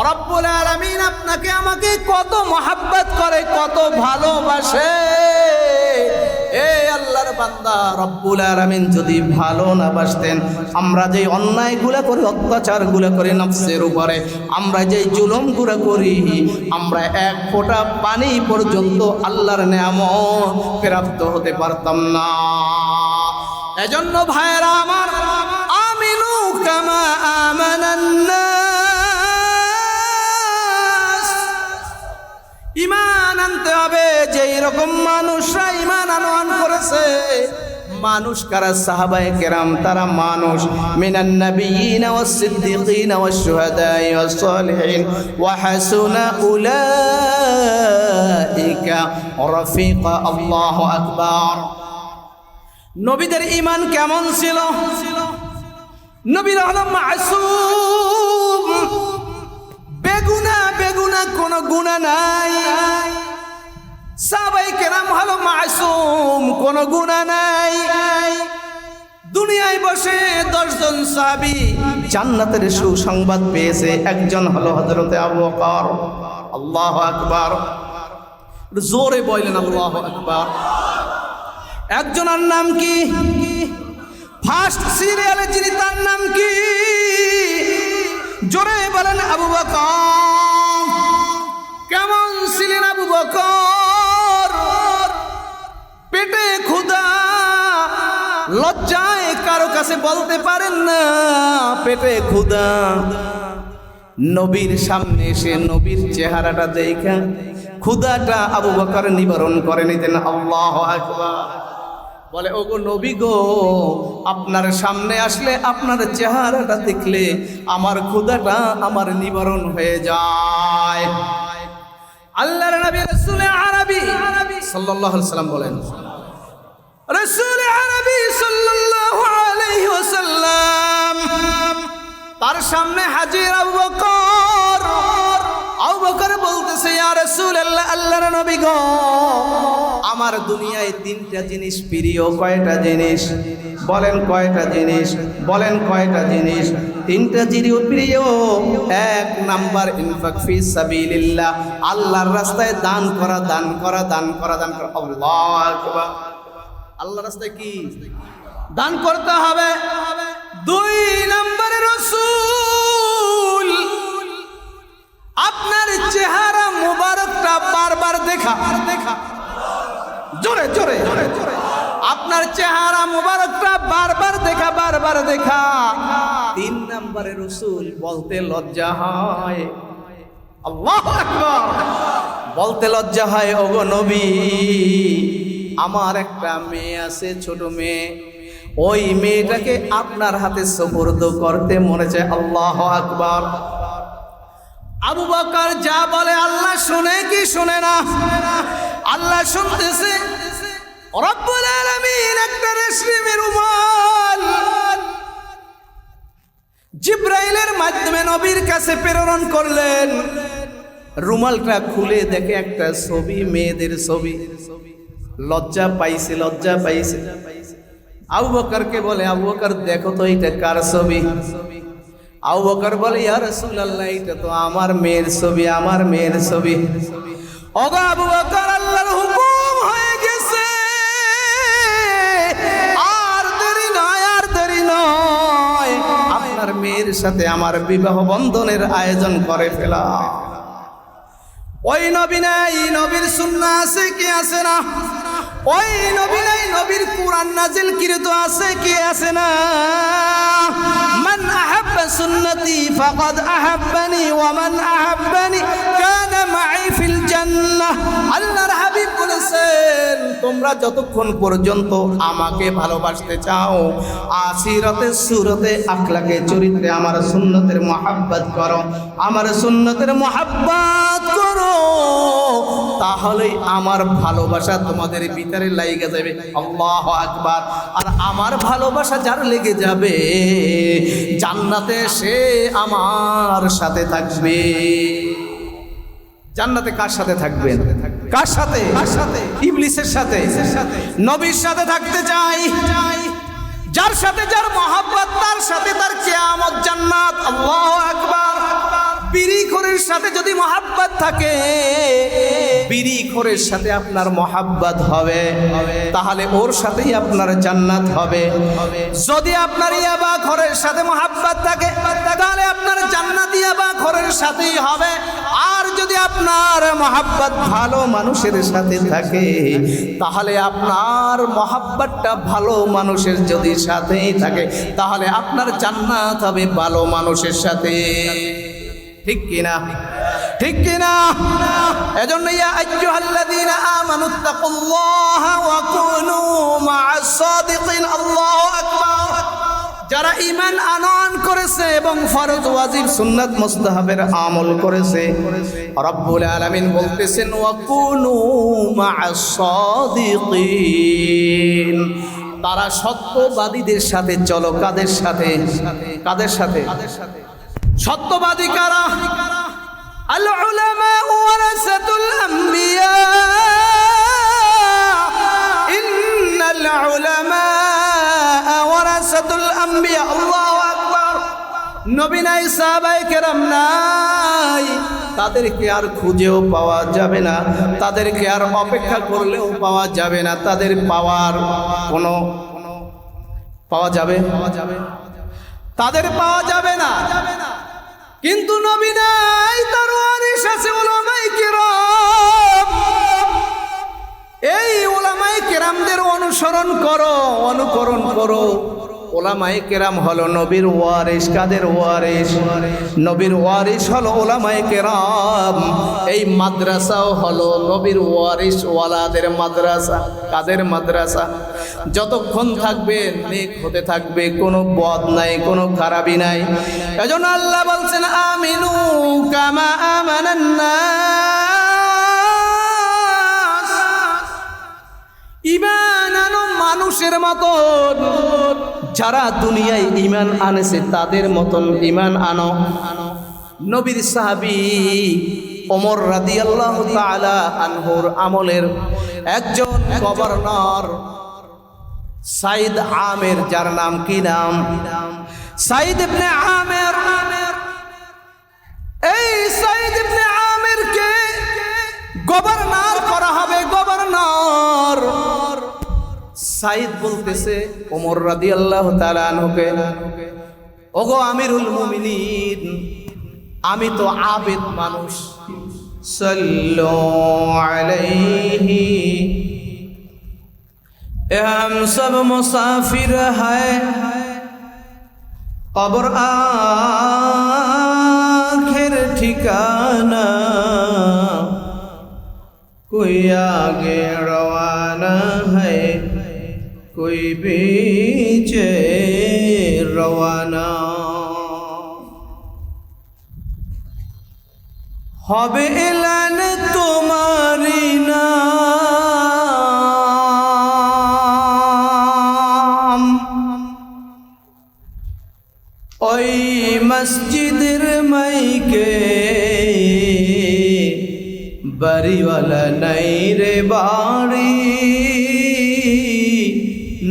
রব্বুল আলামিন আপনাকে আমাকে কত মহব্বত করে, কত ভালোবাসে। এ আল্লাহর বান্দা, রব্বুল আলামিন যদি ভালো না বাসতেন, আমরা যে অন্যায়গুলো করি, অত্যাচারগুলো করি নফসের উপরে, আমরা যে জুলুমগুলো করি, আমরা এক ফোঁটা পানি পর্যন্ত আল্লাহর নেয়ামত প্রাপ্ত হতে পারতাম না। এজন্য ভাইরা আমার, আমিনু কামা আমানান নাস, ঈমান আনতে হবে যেই রকম মানুষরা ঈমান আনয়ন করেছে। মানুষ কারা? সাহাবায়ে কেরাম, তারা মানুষ। মিনান নাবিয়িন ওয়াস সিদ্দিকিন ওয়াস শুহাদাই ওয়াস সালিহিন ওয়া হাসুনা উলাইকা রাফিকা। আল্লাহু আকবার। নবীদের ঈমান কেমন ছিল? নবীরা হলো মাসুম, বেগুনা কোনো গুনাহ নাই। সাহাবায়ে কেরাম হলো মাসুম, কোনো গুনাহ নাই। দুনিয়ায় বসে 10 জন সাহাবী জান্নাতের সুসংবাদ পেয়েছে। একজন হলো হযরতে আবু বকর। আল্লাহু আকবার। জোরে বলেন আল্লাহু আকবার। একজনের নাম কি? ফার্স্ট সিরিয়ালে যিনি, তার নাম কি? জোরে বলেন আবু বকর। কেমন ছিলেন আবু বকর? পেটে ক্ষুধা, লজ্জায় কারো কাছে বলতে পারেন না পেটে ক্ষুধা। নবীর সামনে এসে নবীর চেহারাটা দেখা ক্ষুধাটা আবু বকর নিবারণ করে নিতেন। আল্লাহু আকবার। বলে, ওগো নবী গো, আপনার সামনে আসলে আপনার চেহারাটা দেখলে আমার ক্ষুধাটা আমার নিবারণ হয়ে যায়। আল্লাহর নবী রাসূল আরবি সাল্লাল্লাহু আলাইহি ওয়াসাল্লাম বলেন, রাসূল আরবি সাল্লাল্লাহু আলাইহি ওয়াসাল্লাম তার সামনে হাজির আবু বকর। আবু বকর বলতেছে, ইয়া রাসূলুল্লাহ, আল্লাহর নবী গো, আমার দুনিয়ায় 3টা জিনিস প্রিয়। কয়টা জিনিস? বলেন কয়টা জিনিস? বলেন কয়টা জিনিস? 3টা জিনিস প্রিয়। 1 নাম্বার ইনফাক ফি সাবিলিল্লাহ, আল্লাহর রাস্তায় দান করা, দান করা, দান করা, দান করা। আল্লাহু আকবার। আল্লাহর রাস্তায় কি দান করতে হবে? 2 নম্বরে রাসূল আপনার চেহারা মুবারকটা বারবার দেখা। জোরে জোরে আপনার চেহারা মুবারকটা বারবার দেখা, বারবার দেখা। 3 নম্বরে রাসূল বলতে লজ্জা হয়। আল্লাহু আকবার। বলতে লজ্জা হয়, ওগো নবী, আমার একটা মেয়ে আছে, ছোট মেয়ে, ওই মেয়েটাকে আপনার হাতে সুপুর্দ করতে মনে চায়। আল্লাহু আকবার। আবু বকর যা বলে আল্লাহ শুনে কি শুনে না? আল্লাহ শুনতেছে। রব্বুল আলামিন একটা রেশমি রুমাল জিবরাইলের মাধ্যমে নবীর কাছে প্রেরণ করলেন। রুমালটা খুলে দেখে একটা ছবি, মেয়েদের ছবি। লজ্জা পাইছে, লজ্জা পাইছে। আবু বকরকে বলে, আবু বকর দেখো তো এটা কার ছবি? আবু বকর বলে, ইয়া রাসূলুল্লাহ, এটা তো আমার মেয়ের ছবি, আমার মেয়ের ছবি। ওগো আবু বকর, আল্লাহর হুকুম হয়ে গেছে, আর দেরি নয়, আর দেরি নয়, আপনার মেয়ের সাথে আমার বিবাহ বন্ধনের আয়োজন করে ফেলা। ওই নবী নাই, নবীর সুন্নাহ আছে কি আছে না? ওই নবী নাই, নবীর কুরআন নাজিল কৃত আছে কি আছে না? মান আহাব্বা সুন্নতি ফাকাদ আহাব্বানি ওয়া মান আহাব্বানি কানা মাই ফিল জান্নাহ। আল্লাহর হাবিব বলেছেন, তোমরা যতক্ষণ পর্যন্ত আমাকে ভালোবাসতে চাও, আসিরতে, সুরতে, আখলাকে, চরিত্রে আমার সুন্নতের মুহাব্বত করো, আমার সুন্নতের মুহাব্বত করো, তাহলেই আমার ভালোবাসা তোমাদের ভিতরে লেগে যাবে। আল্লাহু আকবার। আর আমার ভালোবাসা যার লেগে যাবে, জান্নাতে সে আমার সাথে থাকবে। জান্নাতে কার সাথে থাকবেন? কার সাথে? ইবলিসের সাথে? নবীর সাথে থাকতে চাই। যার সাথে যার মহব্বত, তার সাথে তার কিয়ামত জান্নাত। আল্লাহু আকবার। বিড়িখোরের সাথে যদি মহাব্বত থাকে, বিড়িখোরের সাথে আপনার মহাব্বত হবে, তাহলে ওর সাথেই আপনার জান্নাত হবে। যদি আপনার ইয়াবাখোরের সাথে মহাব্বত থাকে, তাহলে আপনার জান্নাত ইয়াবাখোরের সাথেই হবে। আর যদি আপনার মহাব্বত ভালো মানুষের সাথে থাকে, তাহলে আপনার মহাব্বতটা ভালো মানুষের যদি সাথেই থাকে, তাহলে আপনার জান্নাত হবে ভালো মানুষের সাথে। ঠিক কিনা? ঠিক কিনা? এজন্য ইয়া আইয়ুহাল্লাযীনা আমানুত্তাকুল্লাহা ওয়া কুনু মা'আস সাদিকিন। আল্লাহু আকবার। যারা ঈমান আনয়ন করেছে এবং ফরজ ওয়াজিব সুন্নাত মুস্তাহাবের আমল করেছে, রব্বুল আলামিন বলতেছেন ওয়া কুনু মা'আস সাদিকিন। তারা সত্যবাদীদের সাথে চলো। কাদের সাথে? কাদের সাথে? সত্যবাদী কারা? আল উলামা ওয়ারাসাতুল আম্বিয়া, ইন্নাল উলামা ওয়ারাসাতুল আম্বিয়া। আল্লাহু আকবার। নবী নাই, সাহাবায়ে কেরাম নাই, তাদেরকে আর খুঁজেও পাওয়া যাবে না, তাদেরকে আর অপেক্ষা করলেও পাওয়া যাবে না। তাদের পাওয়ার কোনো পাওয়া যাবে? তাদের পাওয়া যাবে না। কিন্তু নবী নাই, তার ওয়ারিস আছে উলামায়ে কেরাম। এই উলামায়ে কেরামদের অনুসরণ করো, অনুকরণ করো। উলামায়ে কেরাম হলো নবীর ওয়ারিস। কাদের ওয়ারিস? নবীর ওয়ারিস হলো উলামায়ে কেরাম। এই মাদ্রাসাও হলো নবীর ওয়ারিস ওয়ালাদের মাদ্রাসা। কাদের মাদ্রাসা? যতক্ষণ থাকবে নেক হতে থাকবে, কোনো বদ নাই, কোনো খারাপি নাই। এজন্য আল্লাহ বলছেন আমিনু কামা আমানান নাস। ঈমান আনো মানুষের মতন। যারা দুনিয়ায় ঈমান আনেছে তাদের মতন ঈমান আনো। নবীর সাহাবী ওমর রাদিয়াল্লাহু তাআলা আনহুর আমলের একজন গভর্নর সাইদ আমের, যার নাম কি নাম? সাইদ ইবনে আমের। এই সাইদ ইবনে আমেরকে গভর্নর করা হবে, গভর্নর। সাইদ বলতেছে ওমর রাদিয়াল্লাহু তাআলা আনহুকে, ওগো আমিরুল মুমিনিন, আমি তো আবেদ মানুষ, সাল্লু আলাইহি, हम सब मुसाफिर है, कब्र आखिर ठिकाना, कोई आगे रवाना है, कोई पीछे रवाना। হবে এলান তোমারি নাম, ওই মসজিদের মাইকে, বাড়িওয়ালা নাই রে বাড়ি,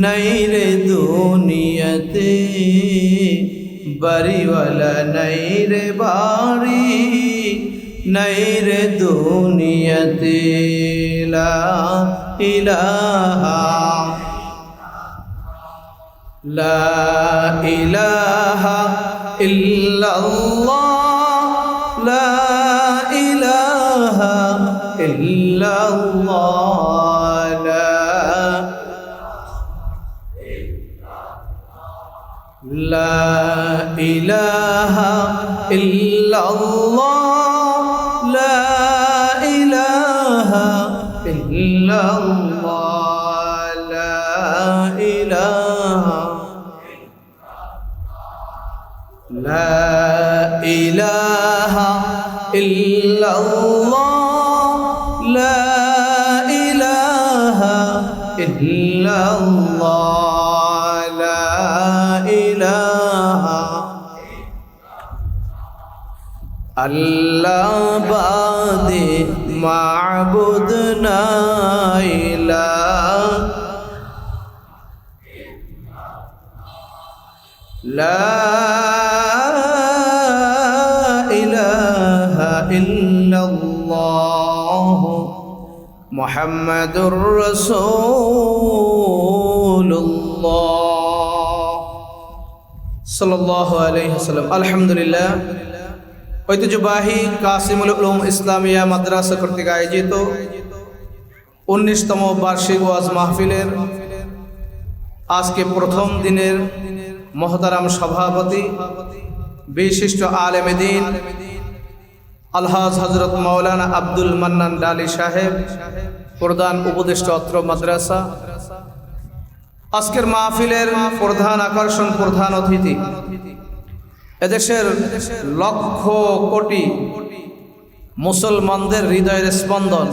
নাই রে দুনিয়াতে, বাড়িওয়ালা নাই রে বাড়ি, নাই রে দুনিয়াতে। লা ইলাহা, লা ইলাহা ইল্লাল্লাহ, লা ইলাহা ইল্লাল্লাহ, লা ইলাহা ইল্লাল্লাহ, লা ইলাহা ইল্লাল্লাহ, লা ইলাহা, লা ইলাহা ইল্লাল্লাহ, লা ইলাহা ইল্লাল্লাহ, লা ইলাহা। আল্লাহ বাদে মাবুদ নাই, লা ইলাহা ইল্লাল্লাহ মুহাম্মাদুর রাসূলুল্লাহ সাল্লাল্লাহু আলাইহি ওয়াসাল্লাম। আলহামদুলিল্লাহ, ঐতিহ্যবাহী কাসিমুল উলুম ইসলামিয়া মাদ্রাসা কর্তৃক আয়োজিত 19তম বার্ষিক ওয়াজ মাহফিলের আজকে প্রথম দিনের মহতারাম সভাপতি বিশিষ্ট আলেমে দ্বীন আলহাজ হযরত মাওলানা আব্দুল মান্নান ডালি সাহেব, প্রধান উপদেষ্টা অত্র মাদ্রাসা। আজকের মাহফিলের প্রধান আকর্ষণ, প্রধান অতিথি এদেশের লক্ষ কোটি মুসলমানদের হৃদয়ের স্পন্দন,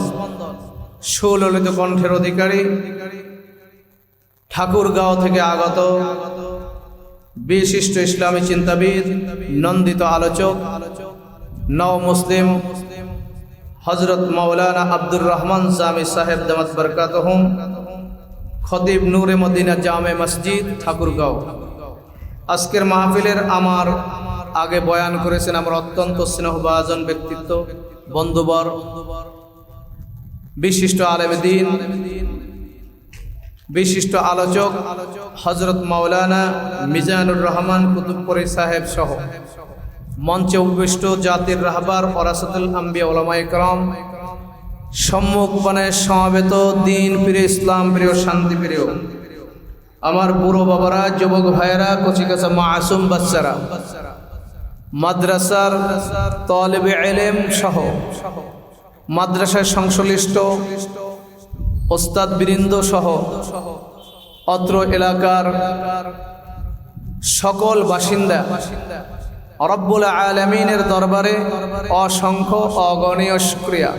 সুললিত কণ্ঠের অধিকারী, ঠাকুরগাঁও থেকে আগত বিশিষ্ট ইসলামী চিন্তাবিদ, নন্দিত আলোচক, নও মুসলিম হযরত মাওলানা আব্দুর রহমান জামি সাহেব দামাত বরকাতুহুম, খতিব নূরে মদিনা জামে মসজিদ ঠাকুরগাঁও। আজকের মাহফিলের আমার আগে বয়ান করেছেন আমার অত্যন্ত স্নেহভাজন ব্যক্তিত্ব, বন্ধুবর, বিশিষ্ট আলেমে দ্বীন, বিশিষ্ট আলোচক হযরত মাওলানা মিজানুর রহমান কুতুবপুরী সাহেব সহ মঞ্চে উপবিষ্ট জাতির রাহবার ওরাসাতুল আম্বিয়া উলামায়ে কেরাম, সম্মুখপানে সমবেত দিন প্রিয়, ইসলাম প্রিয়, শান্তি প্রিয় আমার বুড়ো বাবারা, যুবক ভাইয়েরা, কচিকাচা মাসুম বাচ্চারা, মাদ্রাসার তালেবে ইলম সহ মাদ্রাসায় সংশ্লিষ্ট ওস্তাদ বৃন্দ সহ অত্র এলাকার সকল বাসিন্দা, রব্বুল আলামিনের দরবারে অসংখ্য অগণীয় শুকরিয়া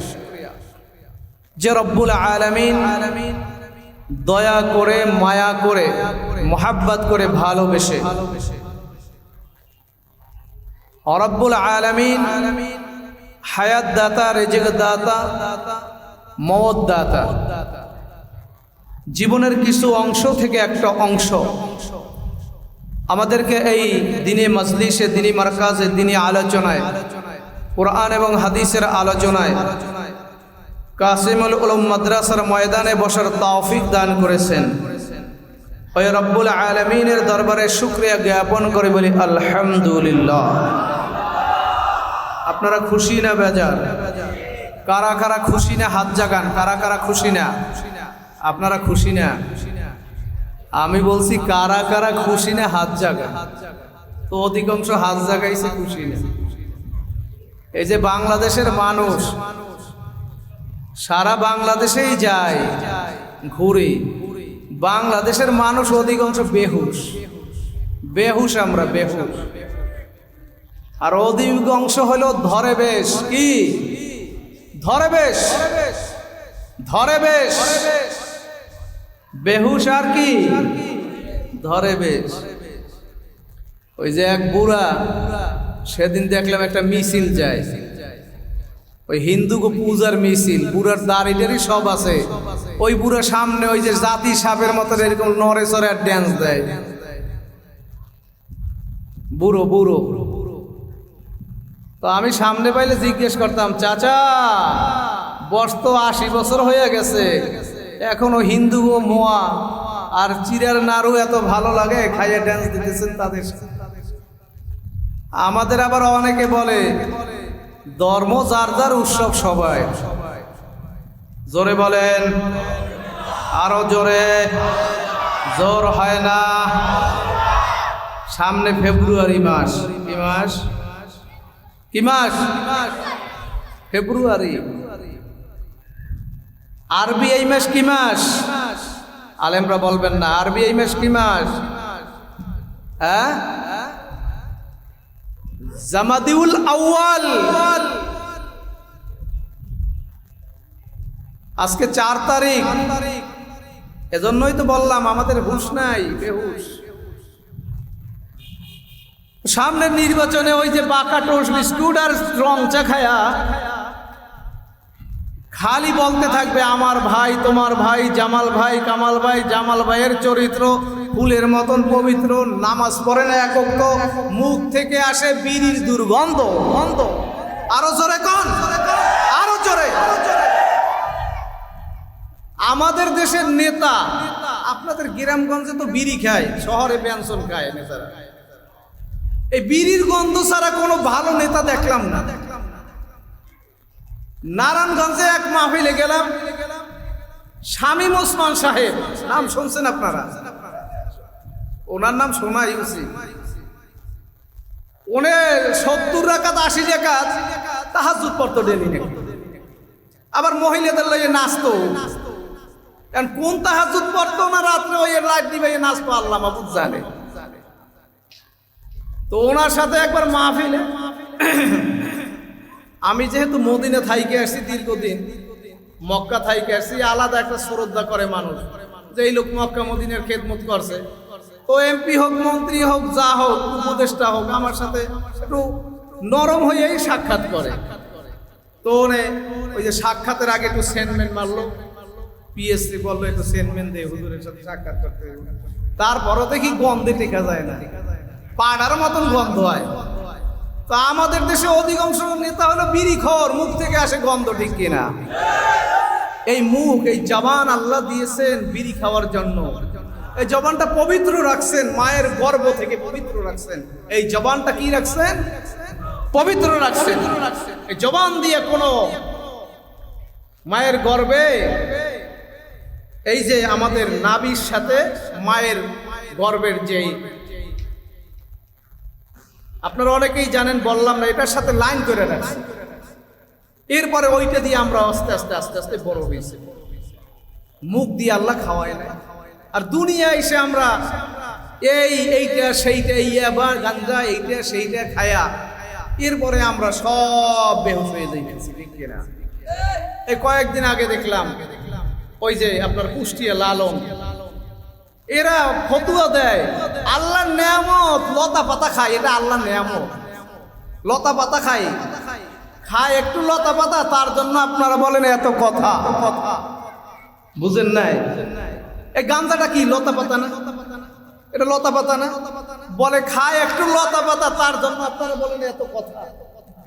যে রব্বুল আলামিন দয়া করে, মায়া করে, মোহাব্বত করে, ভালোবেসে রব্বুল আলামিন হায়াত দাতা, রিজিক দাতা, মওত দাতা, জীবনের কিছু অংশ থেকে একটা অংশ আমাদেরকে এই দিনী মজলিসে, দিনী মারকাজে, দিনী আলোচনায়, কোরআন এবং হাদিসের আলোচনায় কাসিমুল উলুম মাদ্রাসার ময়দানে বসার তৌফিক দান করেছেন। ওই রব্বুল আলামিনের দরবারে শুকরিয়া জ্ঞাপন করে বলি আলহামদুলিল্লাহ। আপনারা খুশি না বেজার? কারা কারা খুশি না হাত জাগান। কারা কারা খুশি না? আপনারা খুশি না? আমি বলছি কারা কারা খুশি না হাত জাগান। তো অধিকাংশ হাত জাগাইছে খুশি না। এই যে বাংলাদেশের মানুষ সারা বাংলাদেশেই যায় ঘুরে, বাংলাদেশের মানুষ অধিকাংশ বেহুশ। বেহুশ আমরা, বেহুশ। আর অধিকাংশ হলো ধরে বেশ। কি ধরে বেশ? ধরে বেশ। বেহুশ আর কি ধরে বেশ। ওই যে এক বুড়া, সেদিন দেখলাম একটা মিছিল যায়, ওই হিন্দু পূজার মিছিল, বুড়ার দাড়িটারি সব আছে। ওই বুড়া সামনে ওই যে জাতি সাপের মতো এরকম নড়ে চড়ে আর ড্যান্স দেয়। বুড়ো বুড়ো। তো আমি সামনে পাইলে জিজ্ঞেস করতাম, চাচা বয়স তো 80 বছর হয়ে গেছে, এখনো হিন্দু ও মোয়া আর চিরার নাড়ু এত ভালো লাগে, খাইয়ে ড্যান্স দিতেছেন তাদের। আমাদের আবার অনেকে বলে ধর্ম যার যার, উৎসব সবাই। জোরে বলেন, আরো জোরে। জোর হয় না। সামনে ফেব্রুয়ারি মাস। কি মাস? কি মাস? ফেব্রুয়ারি। আরবি এই মাস কি মাস? আলেমরা বলবেন না। আরবি এই মাস কি মাস? হ্যাঁ, জামাদিউল আউয়াল। আজকে 4 তারিখ। এজন্যই তো বললাম আমাদের হুঁশ নাই, বেহুশ। সামনের নির্বাচনে ওই যে বাঁকা টোস্ট বিস্কুট আর রং চা খায়া খালি বলতে থাকবে আমার ভাই, তোমার ভাই, জামাল ভাই, কামাল ভাই। জামাল ভাইয়ের চরিত্র ফুলের মতন পবিত্র, নামাজ পড়ে না এক ওয়াক্ত, মুখ থেকে আসে বিড়ির দুর্গন্ধ। আরো জোরে কোন, আরো জোরে। আমাদের দেশের নেতা, আপনাদের গ্রামগঞ্জে তো বিড়ি খায়, শহরে ব্যঞ্জন খায় নেতারা। এই বিড়ির গন্ধ ছাড়া কোনো ভালো নেতা দেখলাম না। নারায়ণগঞ্জে এক মাহফিলে গেলাম, শামীম ওসমান সাহেব, নাম শুনছেন আপনারা? ওনার নাম শোনাই উচিত। উনি 70 রাকাত 80 রাকাত তাহাজ্জুদ পড়তো ডেলি নাকি। আবার মহিলাদের লাগে নাচতো। কারণ কোন তাহাজ্জুদ পড়তো না, রাত্রে ওই লাইট দিবে নাচতো, আল্লাহ মাহফুজ জানে। তো ওনার সাথে একবার মাহফিলে, আমি যেহেতু মদিনা থাইকে আসছি দীর্ঘদিন, মক্কা থাইকে আসছি, আলাদা একটা শ্রদ্ধা করে মানুষ যে এই লোক মক্কা মদিনার খেদমত করছে। তো এমপি হোক, মন্ত্রী হোক, যা হোক, উপদেষ্টা হোক, আমার সাথে একটু নরম হয়েই সাক্ষাৎ করে। তো ওই যে সাক্ষাতের আগে একটু সেন্টমেন্ট মারলো, পিএসসি বললো একটু সেন্টমেন্ট দে, হুজুরের সাথে সাক্ষাৎ করতে। তারপরও দেখি গন্ধে টেকা যায় না, পাড়ার মতন গন্ধ হয়। তো আমাদের দেশে অধিকাংশ নেতা হলো বিড়িখোর, মুখ থেকে আসে গন্ধ, ঠিক কিনা? এই মুখ, এই জবান আল্লাহ দিয়েছেন বিড়ি খাওয়ার জন্য। এই জবানটা পবিত্র রাখছেন, মায়ের গর্ভ থেকে পবিত্র রাখছেন। এই জবানটা কি রাখছেন? পবিত্র রাখছেন। এই জবান দিয়ে কোনো মায়ের গর্ভে, এই যে আমাদের নাভির সাথে মায়ের গর্ভের যেই, আপনারা অনেকেই জানেন, বললাম না, এটার সাথে লাইন করে রাখছে। এরপরে ওইটা দিয়ে আমরা আস্তে আস্তে আস্তে আস্তে বড় হয়েছে। মুখ দিয়ে আল্লাহ খাওয়ায় না। আর দুনিয়া এসে আমরা এইটা সেইটা, ইয়াবা গাঞ্জা, এইটা সেইটা খায়া এরপরে আমরা সব বেহুশ হয়ে যাইতেছি, ঠিক কিনা? এই কয়েকদিন আগে দেখলাম ওই যে আপনার কুষ্টিয়া লালন, এরা ফতুয়া দেয় আল্লাহর নেয়ামত, লতা পাতা খায়। এটা আল্লাহর নেয়ামত, লতা পাতা খায়, খায় একটু লতা পাতা, তার জন্য আপনারা বলেন এত কথা। বুঝেন নাই? এই গাঞ্জাটা কি লতা পাতা না? এটা লতা পাতা না? বলে খায় একটু লতা পাতা, তার জন্য আপনারা বলেন এত কথা।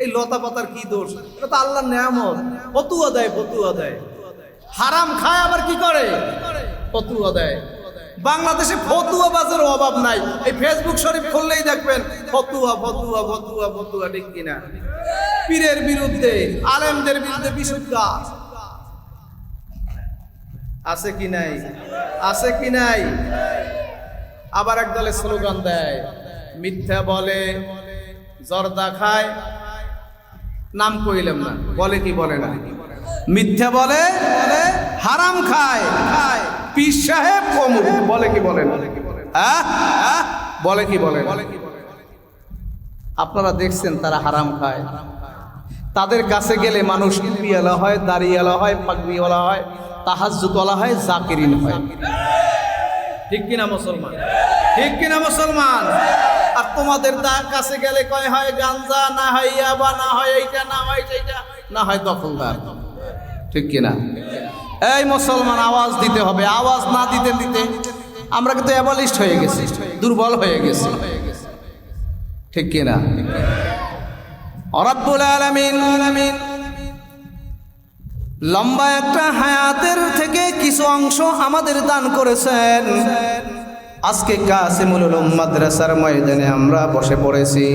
এই লতা পাতার কি দোষ? এটা তো আল্লাহর নেয়ামত। ফতুয়া দেয়, ফতুয়া দেয়। হারাম খায় আবার কি করে? ফতুয়া দেয়। বাংলাদেশে ফতুয়া বাজার অভাব নাই। এই ফেসবুক শরীফ খুললেই দেখবেন ফতুয়া, ফতুয়া, ফতুয়া, ফতুয়া, ঠিক কিনা? পীরের বিরুদ্ধে, আলেমদের বিরুদ্ধে বিশুদ্ধ আছে কি নাই? আছে কি নাই? আবার এক দলে স্লোগান দেয়, মিথ্যা বলে, জর্দা খায়, নাম কইলাম না, বলে কি বলে না? মিথ্যা বলে, হারাম খায়, পীর সাহেব কমু, বলে কি বলে না? বলে কি বলে? আপনারা দেখছেন তারা হারাম খায়। তাদের কাছে গেলে মানুষ টুপিওয়ালা হয়, দাড়িওয়ালা হয়, পাগড়িওয়ালা হয়, তাহাজ্জুদওয়ালা হয়, জাকিরিন হয়। ঠিক কিনা মুসলমান? ঠিক কিনা মুসলমান? আর তোমাদের কাছে গেলে কয় হয় গাঞ্জা, না হয় ইয়াবা, না হয় এইটা, না হয় সেইটা, না হয় দখলদার। ঠিক কিনা? এই মুসলমান, আওয়াজ দিতে হবে। আওয়াজ না দিতে দিতে আমরা কিন্তু অ্যাবলিস্ট হয়ে গেছি, দুর্বল হয়ে গেছি। ঠিক কিনা? রব্বুল আলামিন লম্বা একটা হায়াতের থেকে কিছু অংশ আমাদের দান করেছেন। আজকে কাসিমুল উলুম মাদ্রাসার ময়দানে আমরা বসে পড়েছি।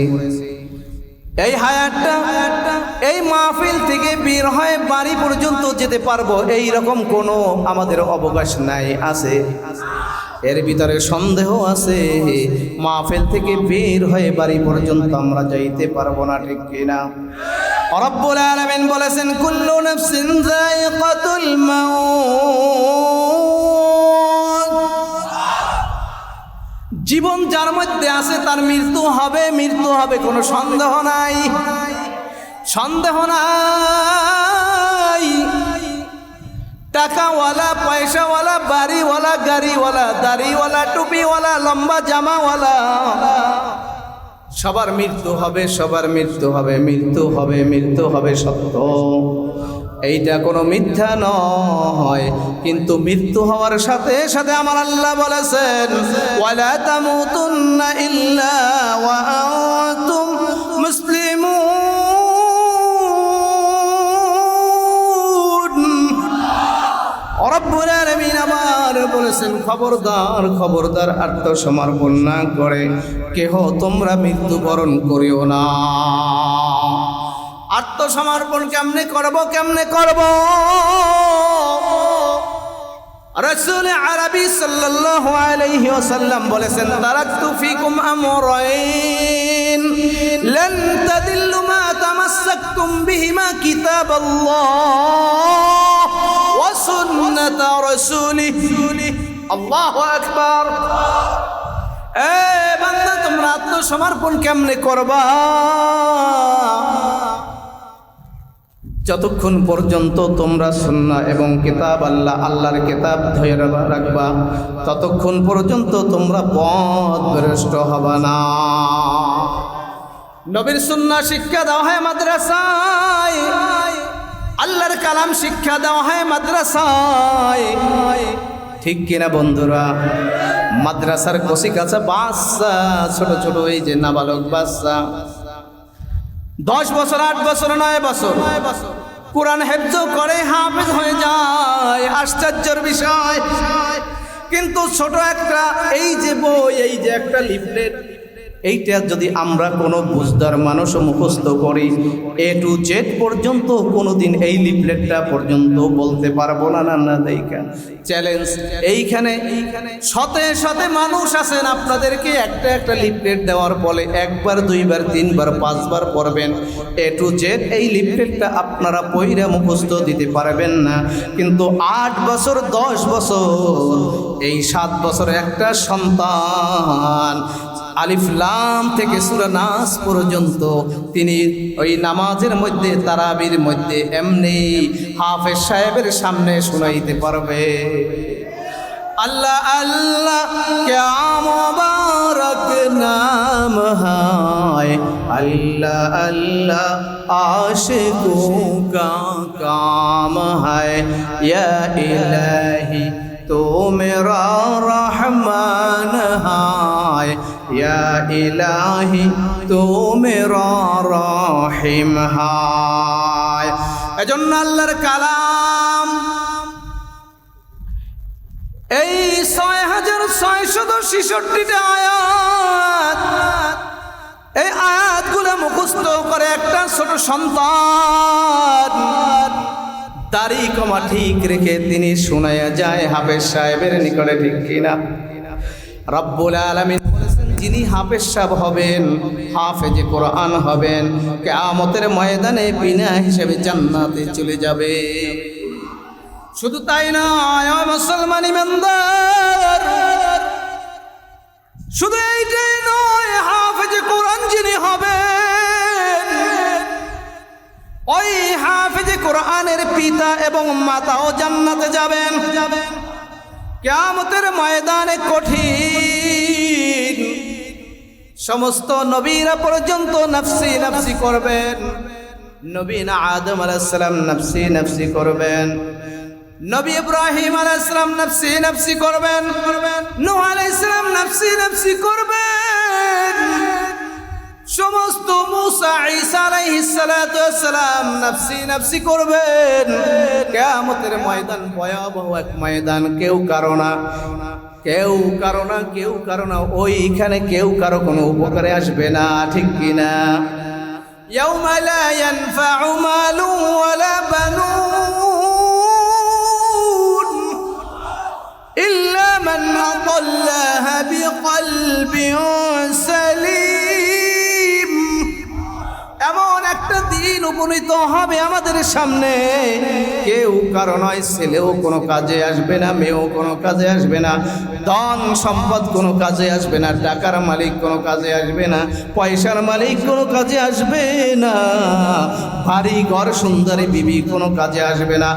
এই হায়াতটা এই মাহফিল থেকে বের হয়ে বাড়ি পর্যন্ত যেতে পারবো এই রকম কোনো আমাদের অবকাশ নাই। আছে এর ভিতরে সন্দেহ আছে, মাহফিল থেকে বের হয়ে বাড়ি পর্যন্ত আমরা যাইতে পারবো না। ঠিক কিনা? রব্বুল আলামিন বলেছেন, কুল্লু নাফসিন যায়িকাতুল মাউত। জীবন যার মধ্যে আছে তার মৃত্যু হবে, মৃত্যু হবে, কোনো সন্দেহ নাই, সন্দেহ নাই। টাকাওয়ালা, পয়সাওয়ালা, বাড়িওয়ালা, গাড়িওয়ালা, দাড়িওয়ালা, টুপিওয়ালা, লম্বা জামাওয়ালা, সবার মৃত্যু হবে, সবার মৃত্যু হবে, মৃত্যু হবে, মৃত্যু হবে, সত্য। এইটা কোনো মিথ্যা নয়। কিন্তু মৃত্যু হওয়ার সাথে সাথে আমার আল্লাহ বলেছেন, ওয়ালা তামুতুন্না ইল্লা ওয়া আনতুম মুসলিমুন। বলেছেন, খবরদার খবরদার আত্মসমর্পণ না করে কেহ তোমরা মৃত্যুবরণ করিও না। আত্মসমর্পণ কেমনে করব, কেমনে করব? রাসূল আরবি সাল্লাল্লাহু আলাইহি ওয়াসাল্লাম বলেছেন, তারাকতু ফিকুম আমরাইন লান তাদিল্লু মা তামাসসাকতুম বিহিমা কিতাবাল্লাহ ওয়া সুন্নাত রাসূলিহি। আল্লাহু আকবার। এ বান্দা, তোমরা আত্মসমর্পণ কেমনে করবা? যতক্ষণ পর্যন্ত তোমরা সুন্নাহ এবং কিতাব আল্লাহর কিতাব ধরে রাখবা, ততক্ষণ পর্যন্ত তোমরা পথভ্রষ্ট হবা না। নবীর সুন্নাহ শিক্ষা দেওয়া হয় মাদ্রাসায়, আল্লাহর কালাম শিক্ষা দেওয়া হয় মাদ্রাসায়, ঠিক কিনা বন্ধুরা? মাদ্রাসার কচি কাঁচা বাচ্চা, ছোট ছোট এই যে নাবালক বাচ্চা, 10 বছর, 8 বছর, 9 বছর কোরআন হেফজ করে, হাফেজ হয়ে যায়, আশ্চর্যের বিষয়। কিন্তু ছোট একটা এই যে বই, এই যে একটা লিফলেট, এইটা যদি আমরা কোনো বুঝদার মানুষ মুখস্থ করি, A to Z পর্যন্ত কোনোদিন এই লিফলেটটা পর্যন্ত বলতে পারবো না। না দেখা চ্যালেঞ্জ এইখানে শতে শতে মানুষ আছেন, আপনাদেরকে একটা একটা লিফলেট দেওয়ার ফলে 1 বার 2 বার 3 বার 5 বার পড়বেন, A to Z এই লিফলেটটা আপনারা পইরা মুখস্থ দিতে পারবেন না। কিন্তু 8 বছর 10 বছর এই 7 বছর একটা সন্তান আলিফ লাম থেকে সূরা নাস পর্যন্ত তিনি ওই নামাজের মধ্যে, তারাবির মধ্যে এমনি হাফেজ সাহেবের সামনে শোনাইতে পারবে। আল্লাহ আল্লাহ ক্যা মুবারক নাম হায়, আল্লাহ আল্লাহ আশিকোं का काम है, या इलाही तो मेरा रहमान है, या इलाही तो मेरा रहीम है। এজন্য আল্লাহর কালাম এই 6666টা আয়াত, এই আয়াতগুলো মুখস্থ করে একটা ছোট সন্তান দাড়ি কমা ঠিক রেখে তিনি শোনায়া যায় হাফেজ সাহেবের নিকটে, ঠিক কিনা? রব্বুল আলামিন বলেছেন, যিনি হাফেজ সাহেব হবেন, হাফেজে কোরআন হবেন, কিয়ামতের ময়দানে বিনা হিসেবে জান্নাতে চলে যাবে। শুধু তাই নয় মুসলমান ইমানদার, শুধু এইটাই নয়, হাফেজে কোরআন যিনি হবেন, ওই হাফেজে কোরআনের পিতা এবং মাতাও জান্নাতে যাবেন। কিয়ামতের ময়দানে কঠিন সমস্ত নবীরা পর্যন্ত নফসি নফসি করবেন। নবী আদম আলাইহিস সালাম নফসি নফসি করবেন, নবী ইব্রাহিম আলাইহিস সালাম নফসি নফসি করবেন, নূহ আলাইহিস সালাম নফসি নফসি করবেন, সমস্ত মুসা ঈসা আলাইহিস সালাতু ওয়াস সালাম নফসি নফসি করবেন। কিয়ামতের ময়দান ভয়াবহ এক ময়দান, কেউ কারো না, কেউ কারো না, কেউ কারো না, ওইখানে কেউ কারো কোনো উপকারে আসবে না, ঠিক কিনা? ইয়াউমা লা ইয়ানফাউ মালু ওয়ালা বানুন ইল্লা মান আতাল্লাহা বিকলবিন সালিম। এমন একটা দিন উপনীত হবে আমাদের সামনে, কেউ কারো নয়, ছেলেও কোনো কাজে আসবে না, মেয়েও কোনো কাজে আসবে না, ধন সম্পদ কোনো কাজে আসবে না, টাকার মালিক কোনো কাজে আসবে না, পয়সার মালিক কোনো কাজে আসবে না, ভারী ঘর সুন্দরী বিবি কোনো কাজে আসবে না,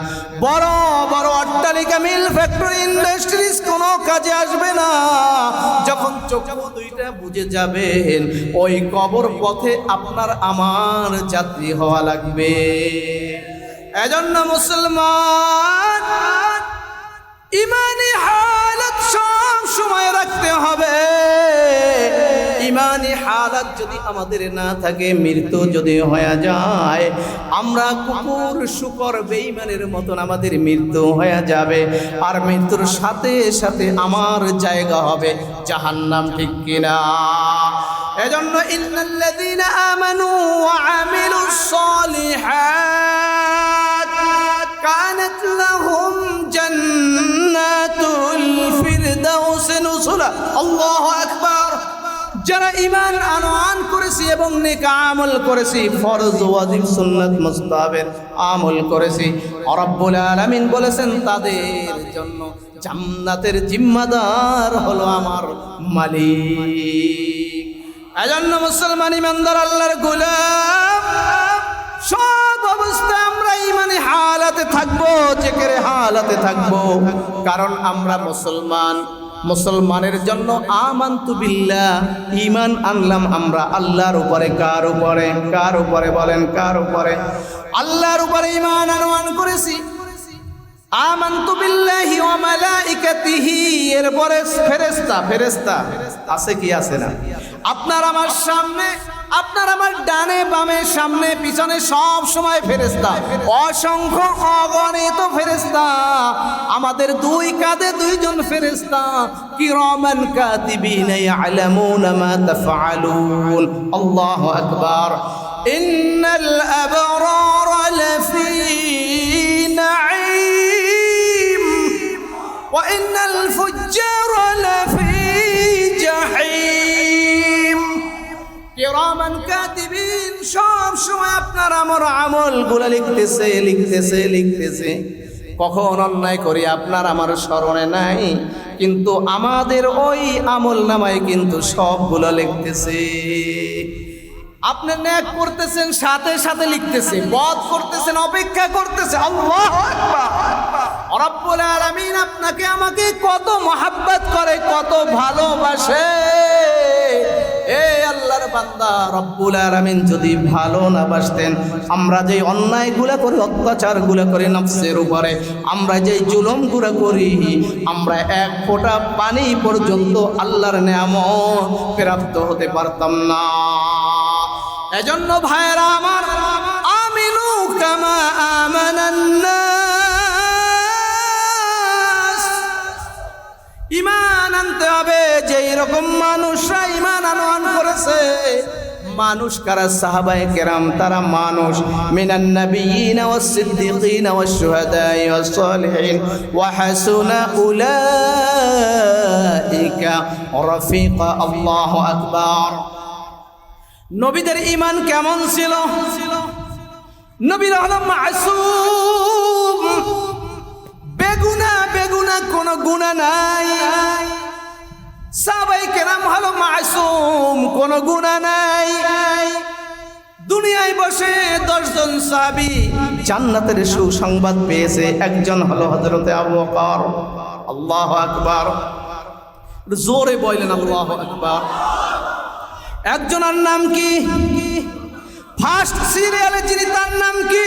বড় বড় অট্টালিকা, মিল, ফ্যাক্টরি, ইন্ডাস্ট্রিজ কোনো কাজে আসবে না। যখন চক্ষু দুইটা বুঝে যাবেন, ওই কবর পথে আপনার আমার যাত্রী হওয়া লাগবে। এজন্য মুসলমান ইমানি হালত সব সময় রাখতে হবে। ইমানি হালাত যদি আমাদের না থাকে, মৃত্যু যদি হয়ে যায়, আমরা কুকুর শুকর বেঈমানের মতন আমাদের মৃত্যু হয়ে যাবে। আর মৃত্যুর সাথে সাথে আমার জায়গা হবে জাহান্নাম, ঠিক কিনা? এজন্য ইন্নাল্লাযীনা আমানু ওয়া আমিলুস সালিহাত কানাত লাহুম জান্নাতুল ফিরদাউস নুজুলা। আল্লাহু আকবার। যারা ঈমান আনয়ন করেছি এবং নেক আমল করেছি, ফরজ ওয়াজিব সুন্নাত মুস্তাহাবের আমল করেছি, রব্বুল আলামিন বলেছেন তাদের জন্য জান্নাতের জিম্মাদার হলো আমার মালিক। এজন্য মুসলমান ইমানদার আল্লাহর গোলাম, সব অবস্থায় আমরা ইমানি হালাতে থাকবো, জিকিরে হালাতে থাকবো। কারণ আমরা মুসলমান। মুসলমানের জন্য আমানতু বিল্লাহ, ঈমান আনলাম আমরা আল্লাহর উপরে। কার উপরে? কার উপরে বলেন? কার উপরে? আল্লাহর উপরে ঈমান আনয়ন করেছি। আমানতু বিল্লাহি ওয়া মালাইকাতিহি, এরপরে ফেরেশতা। ফেরেশতা আছে কি আছে না? আপনার আমার সামনে, আপনার আমার ডানে বামে সামনে পিছনে সব সময় ফেরেশতা, অসংখ্য অগণিত ফেরেশতা। আমাদের দুই কাঁধে দুইজন ফেরেশতা, কিরামান কাতিবিন ইয়ালামুনা মা তাফআলুন। আল্লাহু আকবার। ইন্নাল আবরারা লাফি নাঈম ওয়া ইন্নাল ফুজ্জারা লাফি জাহিম। কিরামান কাতিবিন সব সময় আপনার আমার আমলগুলো লিখতেছে, লিখতেছে, লিখতেছে। কখন অন্যায় করি আপনার আমার স্মরণে নাই, কিন্তু আমাদের ওই আমল নামায় কিন্তু সবগুলো লিখতেছে। আপনি নেক করতেছেন, সাথে সাথে লিখতেছে। বদ করতেছেন, অপেক্ষা করতেছে। আল্লাহু আকবার। রব্বুল আলামিন আপনাকে আমাকে কত মহব্বত করে, কত ভালোবাসে। এ আল্লাহর বান্দা, রব্বুল আলামিন যদি ভালো না বাসতেন, আমরা যে অন্যায়গুলো করি, অত্যাচারগুলো করি নফসের উপরে, আমরা যে জুলুমগুলো করি, আমরা এক ফোঁটা পানি পর্যন্ত আল্লাহর নেয়ামত প্রাপ্ত হতে পারতাম না। এজন্য ভাইরা আমার, আমিনু কামা আমানান নাস, ঈমান আনতে হবে যেই রকম মানুষরা ঈমান আনয়ন করেছে। মানুষ কারা? সাহাবায়ে কেরাম, তারা মানুষ। মিনান নাবিয়িনা ওয়াস সিদ্দিকিনা ওয়াশ শুহাদা'i ওয়াস সালিহিন ওয়া হাসুনা উলাইকা রাফিকা। আল্লাহু আকবার। নবীদের ঈমান কেমন ছিল? নবীরা হলো মাসুম, বেগুনা, বেগুনা কোনো গুনাহ নাই। সাহাবায়ে কেরাম হলো মাসুম, কোনো গুনাহ নাই। দুনিয়ায় বসে 10 জন সাহাবী জান্নাতের সুসংবাদ পেয়েছে। একজন হলো হযরতে আবু বকর। আল্লাহু আকবার। জোরে বলেন আল্লাহু আকবার। একজনের নাম কি? ফার্স্ট সিরিয়ালে যিনি, তার নাম কি?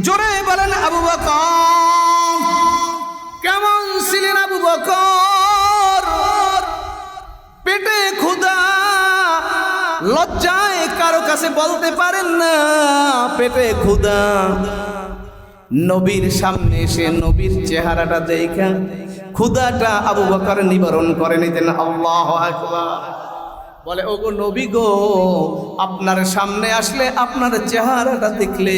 জোরে বলেন আবু বকর। কেমন ছিলেন আবু বকর? পেটে ক্ষুধা, লজ্জায় কারো কাছে বলতে পারেন না, পেটে ক্ষুধা। নবীর সামনে এসে নবীর চেহারাটা দেখা ক্ষুধাটা আবু বকর নিবারণ করে নিতেন। আল্লাহু আকবার। বলে, ওগো নবী গো, আপনার সামনে আসলে, আপনার চেহারাটা দেখলে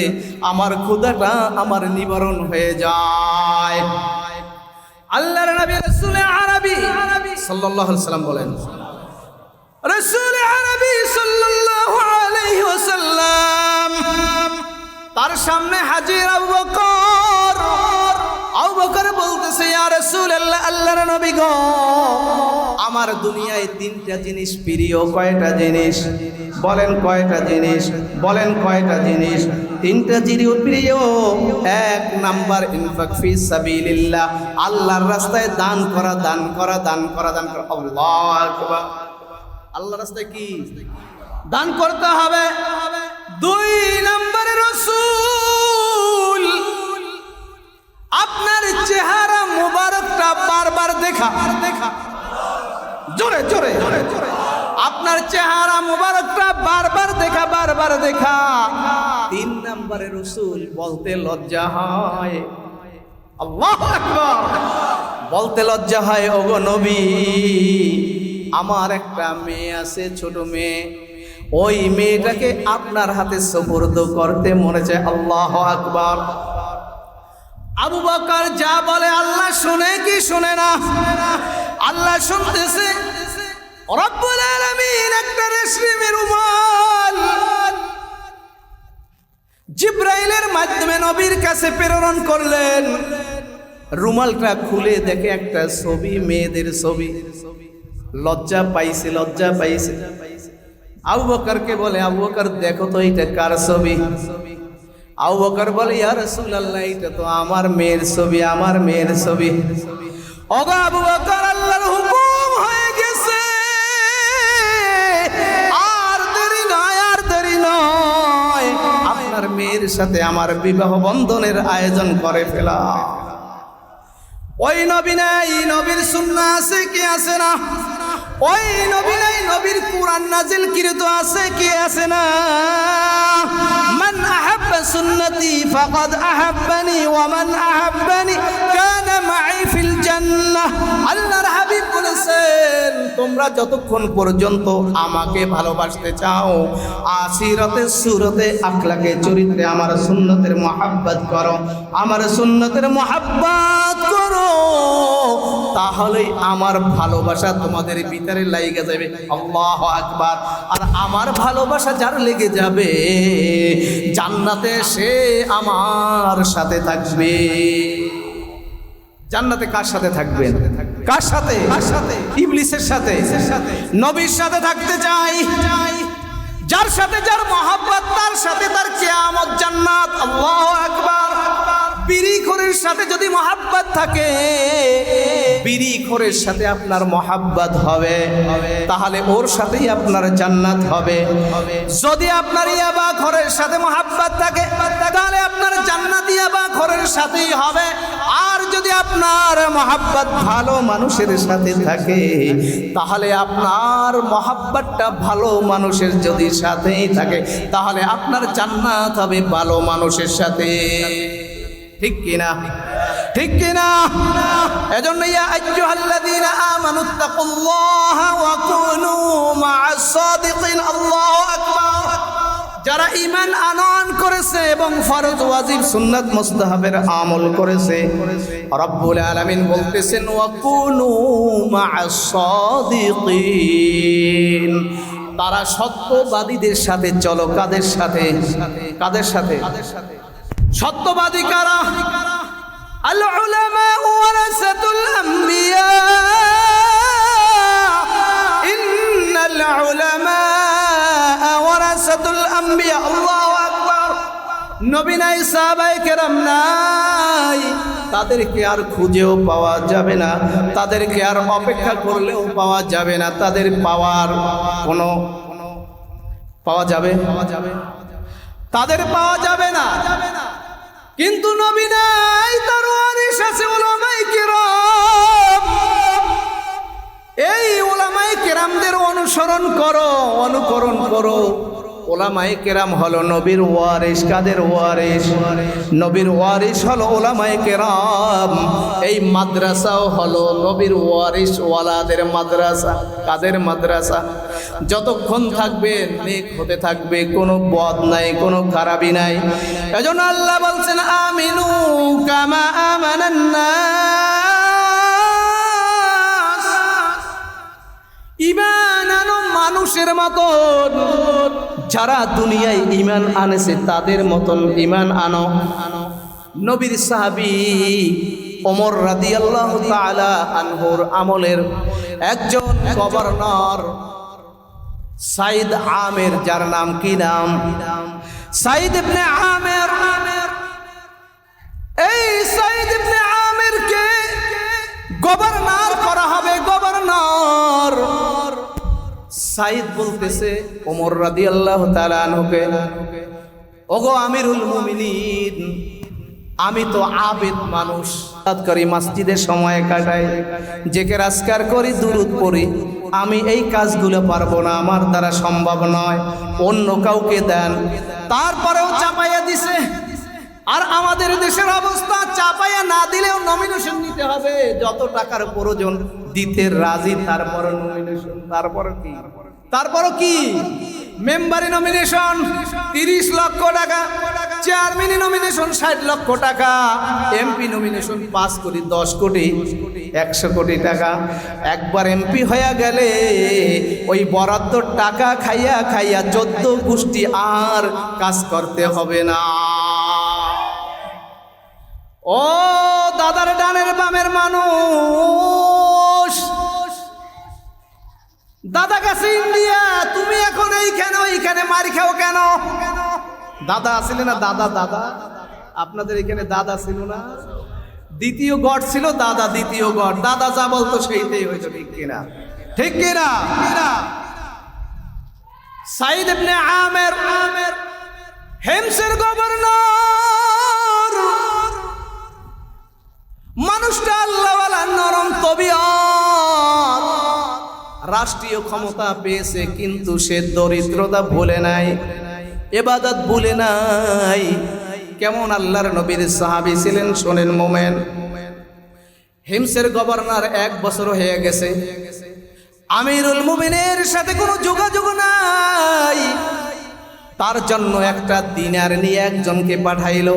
আমার ক্ষুধাটা আমার নিবারণ হয়ে যায়। আল্লাহর নবী রাসূল আরবি সাল্লাল্লাহু আলাইহি ওয়াসাল্লাম বলেন, রাসূল আরবি সাল্লাল্লাহু আলাইহি ওয়াসাল্লাম তার সামনে হাজির আবু বকর। আবু বকর বলতেছে, ইয়া রাসূলুল্লাহ, আল্লাহর নবী গো, আমার দুনিয়ায় 3টা জিনিস প্রিয়। কয়টা জিনিস? বলেন কয়টা জিনিস? বলেন কয়টা জিনিস? 3টা জিনিস প্রিয়। 1 নাম্বার ইনফাক ফি সাবিলিল্লাহ, আল্লাহর রাস্তায় দান করা, দান করা, দান করা, দান করা। আল্লাহু আকবার। আল্লাহর রাস্তায় কি দান করতে হবে? 2 নম্বরে রাসূল আপনার চেহারা মুবারকটা বারবার দেখা। জোরে জোরে জোরে। পারে রাসূল বলতে লজ্জা হয়। আল্লাহু আকবার, বলতে লজ্জা হয় ওগো নবী আমার একটা মেয়ে আছে, ছোট মেয়ে, ওই মেয়েটাকে আপনার হাতে সুপুর্দ করতে মনে চায়। আল্লাহু আকবার। আবু বকর যা বলে আল্লাহ শুনে কি শুনে না? আল্লাহ শুনতেছে। রব্বুল আলামিন একটা রেশমের রুমাল জিবরাইলের মাধ্যমে নবীর কাছে প্রেরণ করলেন। রুমালটা খুলে দেখে একটা ছবি, মেয়েদের ছবি। লজ্জা পাইছে, লজ্জা পাইছে। আবু বকরকে বলে, আবু বকর দেখো তো এটা কার ছবি? আবু বকর বলে, ইয়া রাসূলুল্লাহ এটা তো আমার মেয়ের ছবি, আমার মেয়ের ছবি। ওগো আবু বকর, আল্লাহর হুকুম হয়ে গেছে, আর দেরি নয়, আর দেরি নয়, আপনার মেয়ের সাথে আমার বিবাহ বন্ধনের আয়োজন করে ফেলা। ওই নবী নাই, নবীর সুন্নাহ আছে কি আছে না? ওই নবী নাই, নবীর কুরআন নাজিল কৃত আছে কি আছে না? মান আহাব্বা সুন্নতি ফাকাদ আহাব্বানি ওয়া মান আহাব্বানি কানা মাই ফিল জান্নাহ। আল্লাহর হাবিব বলেছেন, তোমরা যতক্ষণ পর্যন্ত আমাকে ভালোবাসতে চাও, আসিরতে সুরতে আখলাকে চরিত্রে আমার সুন্নতের মুহাব্বত করো, আমার সুন্নতের মুহাব্বত করো, তাহলেই আমার ভালোবাসা তোমাদের ভিতরে লেগে যাবে। আল্লাহু আকবার। আর আমার ভালোবাসা যার লেগে যাবে, জান্নাতে সে আমার সাথে থাকবে। জান্নাতে কার সাথে থাকবেন? কার সাথে? কার সাথে? ইবলিসের সাথে। নবীর সাথে থাকতে চাই। যার সাথে যার মহব্বত, তার সাথে তার কিয়ামত জান্নাত। আল্লাহু আকবার। বিড়িখোরের সাথে যদি মহব্বত থাকে, বিড়িখোরের সাথে আপনার মহব্বত হবে, তাহলে ওর সাথেই আপনার জান্নাত হবে। যদি আপনার ইয়াবাখোরের সাথে মহব্বত থাকে, তাহলে আপনার জান্নাত ইয়াবাখোরের সাথেই হবে। আর যদি আপনার মহব্বত ভালো মানুষের সাথে থাকে, তাহলে আপনার মহব্বতটা ভালো মানুষের যদি সাথেই থাকে, তাহলে আপনার জান্নাত হবে ভালো মানুষের সাথে। ঠিক কিনা? ঠিক কিনা? এজন্য ইয়া আইয়ুহাল্লাযীনা আমানুত্তাকুল্লাহা ওয়া কুনু মা'আস সাদিকিন। আল্লাহু আকবার। যারা ঈমান আনয়ন করেছে এবং ফরজ ওয়াজিব সুন্নাত মুস্তাহাবের আমল করেছে, রব্বুল আলামিন বলতেছেন ওয়া কুনু মা'আস সাদিকিন। তারা সত্যবাদীদের সাথে চলো। কাদের সাথে? কাদের সাথে? সত্যবাদী কারা? আল উলামা ওয়ারাসাতুল আমবিয়া, ইন্নাল উলামা ওয়ারাসাতুল আমবিয়া। আল্লাহু আকবার। নবী নাই, সাহাবায়ে কেরাম নাই, তাদেরকে আর খুঁজেও পাওয়া যাবে না, তাদেরকে আর অপেক্ষা করলেও পাওয়া যাবে না, তাদের পাওয়ার কোনো পাওয়া যাবে? তাদের পাওয়া যাবে না। কিন্তু নবী নাই, তার ওয়ারিস আছে উলামায়ে কেরাম। এই উলামায়ে কেরামদের অনুসরণ করো, অনুকরণ করো। উলামায়ে কেরাম হলো নবীর ওয়ারিস। কাদের ওয়ারিস? নবীর ওয়ারিস হলো উলামায়ে কেরাম। এই মাদ্রাসাও হলো নবীর ওয়ারিস ওয়ালাদের মাদ্রাসা। কাদের মাদ্রাসা? যতক্ষণ থাকবে নেক হতে থাকবে, কোনো বদ নাই, কোনো খারাপি নাই। এজন্য আল্লাহ বলছেন আমিনু কামা আমানান নাস। ঈমান আনো মানুষের মতন। যারা দুনিয়ায় ঈমান আনেছে তাদের মতন ঈমান আনো। নবীর সাহাবী ওমর রাদিয়াল্লাহু তাআলা আনহুর আমলের একজন গভর্নর সাইদ আমের, যার নাম কি নাম? সাইদ ইবনে আমের। এই সাইদ ইবনে আমেরকে গভর্নর করা হবে, গভর্নর। সাইদ বলতেছে ওমর রাদিয়াল্লাহু তাআলা আনহুকে, ওগো আমিরুল মুমিনিন, আমি তো আবেদ মানুষ, করি মসজিদে সময় কাটাই, জিকির আজকার করি, দুরূদ পড়ি, আমি এই কাজগুলো পারবো না, আমার দ্বারা সম্ভব নয়, অন্য কাউকে দেন। তারপরেও চাপাইয়া দিছে। আর আমাদের দেশের অবস্থা, চাপাইয়া না দিলেও নমিনেশন নিতে হবে, যত টাকার প্রয়োজন দিতে রাজি, তারপর নমিনেশন। তারপরও কি মেম্বারি নমিনেশন 30 লক্ষ টাকা, চেয়ারম্যান নমিনেশন 60 লক্ষ টাকা, এমপি নমিনেশন 5 কোটি 10 কোটি 100 কোটি টাকা। একবার এমপি হয়ে গেলে ওই বরাদ্দ টাকা খাইয়া খাইয়া 14 গোষ্ঠী আর কাজ করতে হবে না। ও দাদার ডানের বামের মানুষ, দাদা কাছে ইন্ডিয়া, তুমি এখন এইখানে মারি খাও কেন? দাদা আসলে না, দাদা আপনাদের এখানে দাদা ছিল না? দ্বিতীয় গড ছিল দাদা, দ্বিতীয় গড। দাদা যা বলতো সেইটাই হইতো, ঠিক কিনা? ঠিক কিনা? সাইদ ইবনে আমের হিমসের গভর্নর, মানুষটা আল্লাহওয়ালা, নরম তবিয়ত, রাষ্ট্রীয় ক্ষমতা পেয়েছে, কিন্তু সে দরিদ্রতা ভুলে নাই, ইবাদত ভুলে নাই। কেমন আল্লাহর নবীর সাহাবী ছিলেন শোনেন মোমেন। হিমসের গভর্নর 1 বছর হয়ে গেছে, আমিরুল মুমিনের সাথে কোনো যোগাযোগ নাই। তার জন্য একটা দিনার নিয়ে একজনকে পাঠাইলো।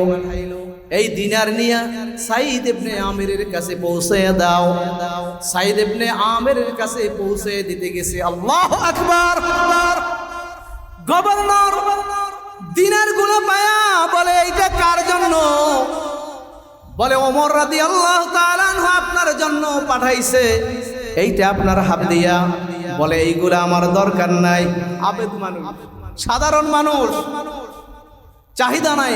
এই দিনার নিয়ে সাইদ ইবনে আমিরের কাছে পৌঁছে দাও। সাইদ ইবনে আমিরের কাছে পৌঁছে দিতে গেছে, আল্লাহু আকবার। গভর্নর দিনার গুলো পায়া বলে, এইটা কার জন্য? বলে ওমর রাদিয়াল্লাহু তাআলা আনহু আপনার জন্য পাঠাইছে, এইটা আপনার হাদিয়া। বলে এইগুলা আমার দরকার নাই, আবেদ মানুষ, সাধারণ মানুষ, চাহিদা নাই।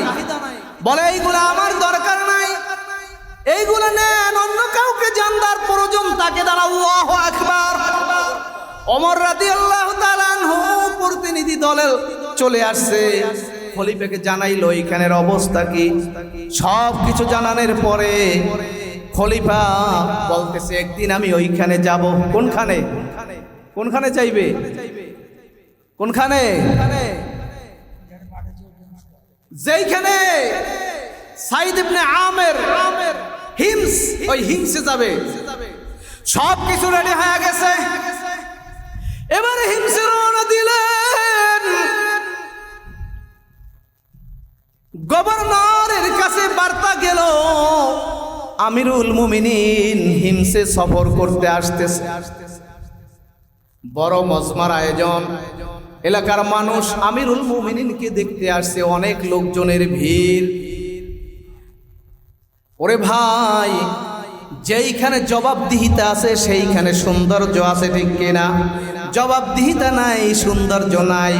বলে এইগুলা আমার দরকার নাই, এইগুলা নেন, অন্য কাউকে জানদার প্রয়োজন তাকে দেন। আল্লাহু আকবার। ওমর রাদিয়াল্লাহু তাআলা আনহু প্রতিনিধি দলে চলে আসছে, খলিফাকে জানাইলো এইখানের অবস্থা কি। সব কিছু জানানোর পরে খলিফা বলতেছে, একদিন আমি ওইখানে যাব। কোনখানে চাইবে? কোনখানে? যেইখানে সাইদ ইবনে আমের হিমস, ওই হিমসে যাবে। সব কিছু রেডি হয়ে গেছে, এবারে হিমসে রওনা দিলেন। গভর্নরের কাছে বার্তা গেল, আমিরুল মুমিনিন হিমসে সফর করতে আসতেছে। বড় মজমার আয়োজন, এলাকার মানুষ আমিরুল মুমিনিনকে দেখতে আসছে, অনেক লোকজনের ভিড়। ওরে ভাই, যেইখানে জবাবদিহিতা আছে সেইখানে সৌন্দর্য আছে, ঠিক কিনা? জবাবদিহিতা নাই, সৌন্দর্য নাই,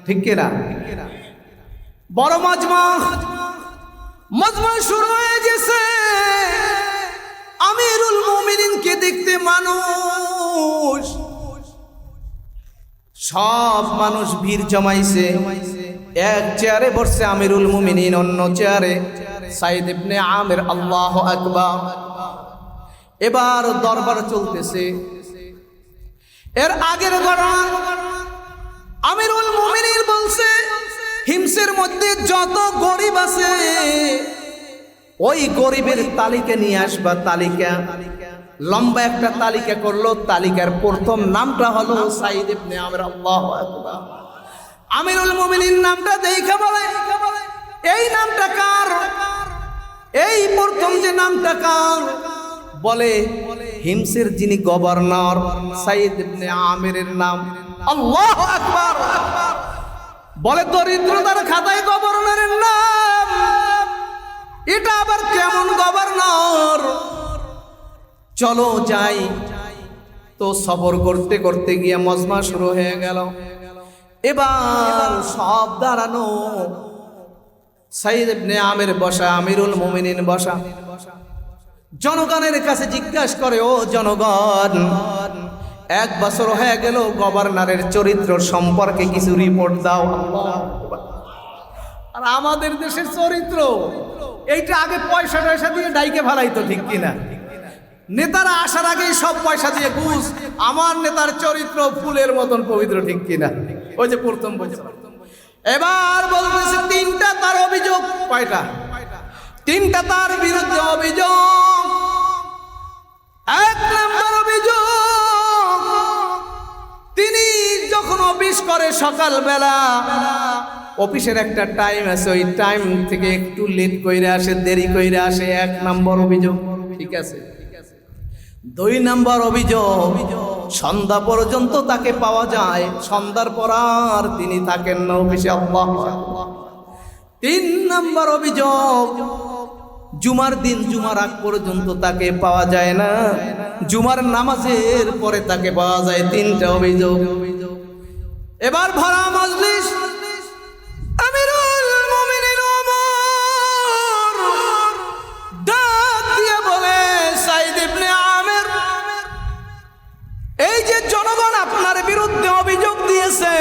ঠিক কিনা? বড় মজমা শুরু হয়ে গেছে। আমিরুল মুমিনিনকে দেখতে মানুষ, সব মানুষ ভিড় জমাইছে। এক চেয়ারে বসছে আমিরুল মুমিনিন, অন্য চেয়ারে সাইদ ইবনে আমির। আল্লাহু আকবার। এবার দরবার চলতেছে। এর আগের ঘটনা, আমিরুল মুমিনিন বলছে, হিমসের মধ্যে যত গরিব আছে ওই গরিবের তালিকা নিয়ে আসবা। তালিকা লম্বা একটা তালিকা করলো, তালিকার প্রথম নামটা হলো সাইদ ইবনে আমির। আল্লাহু আকবার। আমিরুল মুমিনিন নামটা দেখে বলে, এই নামটা কার? এই প্রথম যে নামটা কার? বলে হিমসের যিনি গভর্নর সাইদ ইবনে আমিরের নাম। আল্লাহু আকবার। বলে দরিদ্রতার খাতায় গভর্নরের নাম, এটা আবার কেমন গভর্নর? চলো যাই। তো সফর করতে করতে গিয়ে মজমা শুরু হয়ে গেল। এবার সব দাঁড়ানো, সাইদ ইবনে আমির বসা, আমিরুল মুমিনিন বসা। জনগণের কাছে জিজ্ঞাসা করে, ও জনগণ, 1 বছর হয়ে গেল, গভর্নরের চরিত্র সম্পর্কে কিছু রিপোর্ট দাও। আর আমাদের দেশের চরিত্র এইটা আগে পয়সা টয়সা দিয়ে ডাইকে ফেলাইতো, ঠিক কিনা? নেতারা আসার আগেই সব পয়সা দিয়ে ঘুষ। আমার নেতার চরিত্র ফুলের মতন পবিত্র, ঠিক কিনা? ওই যে প্রথম বছর। এবার বলতেছে তিনটা তার অভিযোগ। কয়টা? তিনটা তার বিরুদ্ধে অভিযোগ। এক নম্বর অভিযোগ, তিনি যখন অফিস করে সকালবেলা, অফিসের একটা টাইম আছে, ওই টাইম থেকে একটু লেট কইরা আসে, দেরি কইরা আসে। এক নম্বর অভিযোগ, ঠিক আছে। দুই নম্বর অভিযোগ, সন্ধ্যা পর্যন্ত তাকে পাওয়া যায়, সন্ধ্যার পর আর তিনি থাকেন না অফিসে। আল্লাহু আকবার। তিন নম্বর অভিযোগ, জুমার দিন জুমার আগ পর্যন্ত তাকে পাওয়া যায় না, জুমার নামাজের পরে তাকে পাওয়া যায়। তিনটা অভিযোগ। এবার ভরা মজলিস, আমিরুল মুমিনিন ওমর ডাক দিয়ে বলে, সাইদ ইবনে আমের, এই যে জনগণ আপনার বিরুদ্ধে অভিযোগ দিয়েছে,